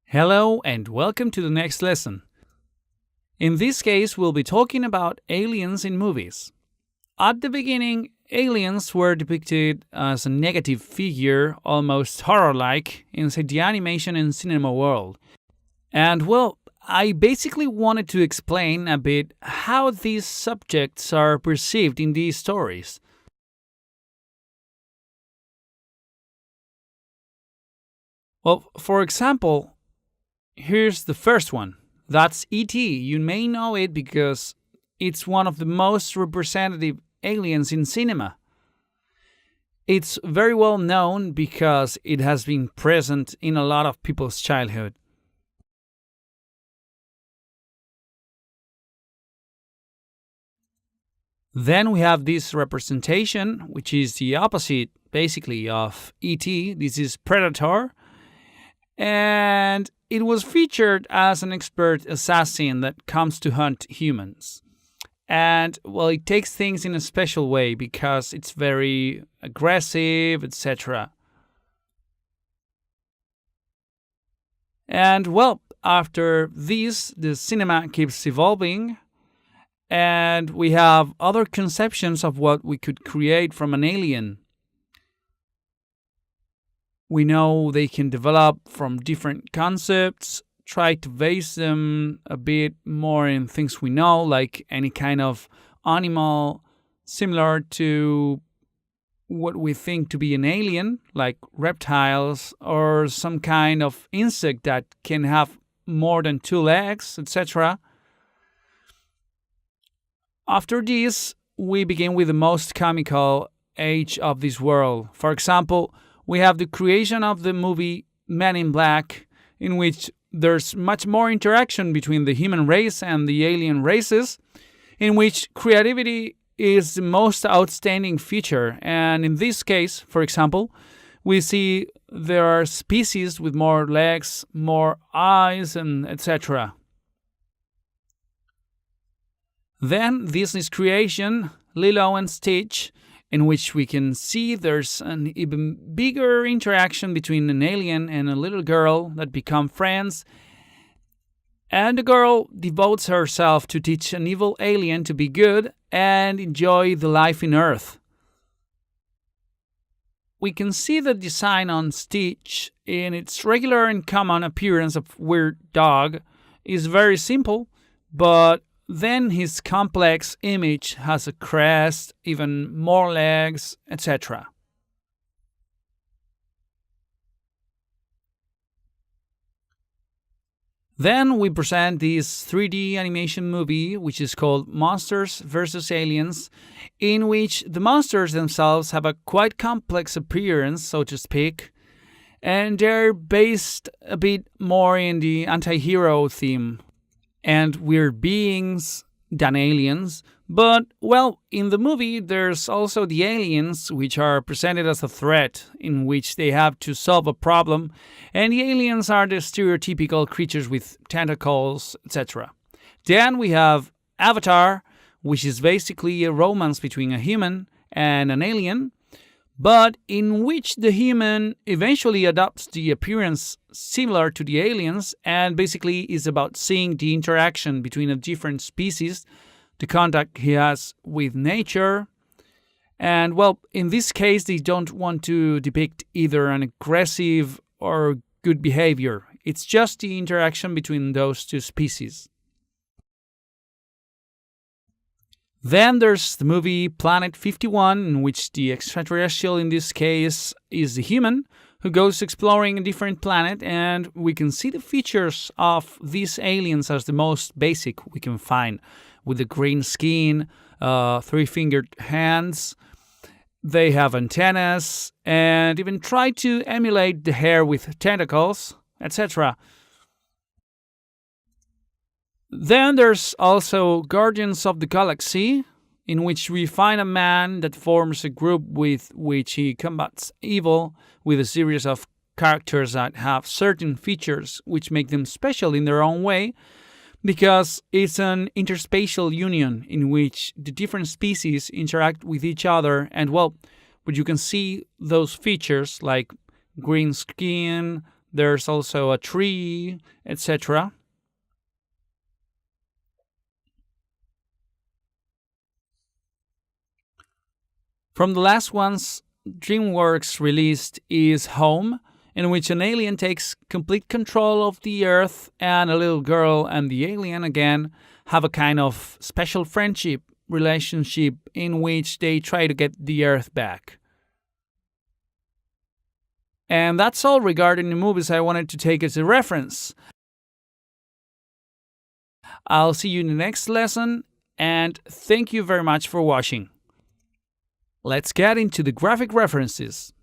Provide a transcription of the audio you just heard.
Hello and welcome to the next lesson. In this case, we'll be talking about aliens in movies. At the beginning, aliens were depicted as a negative figure, almost horror-like, inside the animation and cinema world. I basically wanted to explain a bit how these subjects are perceived in these stories. Well, for example, here's the first one. That's E.T. You may know it because it's one of the most representative aliens in cinema. It's very well known because it has been present in a lot of people's childhood. Then we have this representation, which is the opposite, basically, of E.T. This is Predator. And it was featured as an expert assassin that comes to hunt humans. And, well, it takes things in a special way because it's very aggressive, etc. And, well, after this, the cinema keeps evolving, and we have other conceptions of what we could create from an alien. We know they can develop from different concepts, try to base them a bit more in things we know, like any kind of animal similar to what we think to be an alien, like reptiles, or some kind of insect that can have more than two legs, etc. After this, we begin with the most comical age of this world. For example, we have the creation of the movie Men in Black, in which there's much more interaction between the human race and the alien races, in which creativity is the most outstanding feature. And in this case, for example, we see there are species with more legs, more eyes, and etc. Then Disney's creation, Lilo and Stitch, in which we can see there's an even bigger interaction between an alien and a little girl that become friends. And the girl devotes herself to teach an evil alien to be good and enjoy the life in Earth. We can see the design on Stitch in its regular and common appearance of weird dog is very simple, but then his complex image has a crest, even more legs, etc. Then we present this 3D animation movie, which is called Monsters vs. Aliens, in which the monsters themselves have a quite complex appearance, so to speak, and they're based a bit more in the anti-hero theme and weird beings than aliens. But, well, in the movie, there's also the aliens, which are presented as a threat, in which they have to solve a problem, and the aliens are the stereotypical creatures with tentacles, etc. Then we have Avatar, which is basically a romance between a human and an alien, but in which the human eventually adopts the appearance similar to the aliens and basically is about seeing the interaction between the different species, the contact he has with nature. And, well, in this case, they don't want to depict either an aggressive or good behavior. It's just the interaction between those two species. Then there's the movie Planet 51, in which the extraterrestrial in this case is the human who goes exploring a different planet, and we can see the features of these aliens as the most basic we can find, with the green skin, three-fingered hands. They have antennas and even try to emulate the hair with tentacles, etc. Then there's also Guardians of the Galaxy, in which we find a man that forms a group with which he combats evil with a series of characters that have certain features which make them special in their own way, because it's an interspatial union in which the different species interact with each other, and, well, but you can see those features like green skin, There's also a tree, etc. From the last ones DreamWorks released is Home, in which an alien takes complete control of the Earth, and a little girl and the alien again have a kind of special friendship relationship in which they try to get the Earth back. And that's all regarding the movies I wanted to take as a reference. I'll see you in the next lesson, and thank you very much for watching. Let's get into the graphic references.